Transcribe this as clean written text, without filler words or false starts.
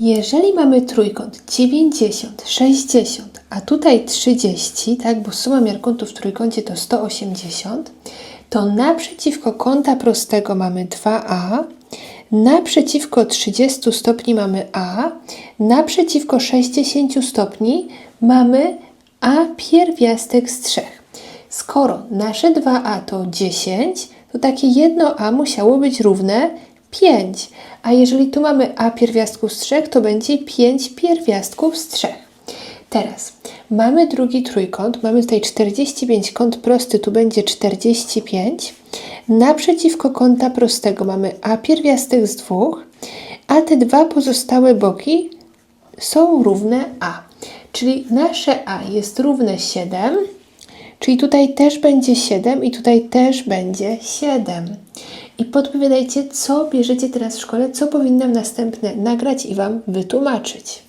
Jeżeli mamy trójkąt 90, 60, a tutaj 30, tak, bo suma miar kątów w trójkącie to 180, to naprzeciwko kąta prostego mamy 2a, naprzeciwko 30 stopni mamy a, naprzeciwko 60 stopni mamy a pierwiastek z 3. Skoro nasze 2a to 10, to takie jedno a musiało być równe 5. A jeżeli tu mamy a pierwiastków z 3, to będzie 5 pierwiastków z 3. Teraz mamy drugi trójkąt, mamy tutaj 45, kąt prosty tu będzie 45. Naprzeciwko kąta prostego mamy a pierwiastek z 2, a te dwa pozostałe boki są równe a. Czyli nasze a jest równe 7, czyli tutaj też będzie 7 i tutaj też będzie 7. I podpowiadajcie, co bierzecie teraz w szkole, co powinnam następne nagrać i Wam wytłumaczyć.